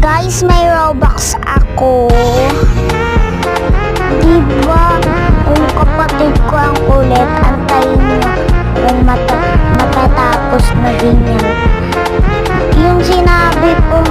Guys, may Robux ako. Diba, kung kapatid ko ang kulit, antayin nyo kung matatapos na ganyan. Yung sinabi ko,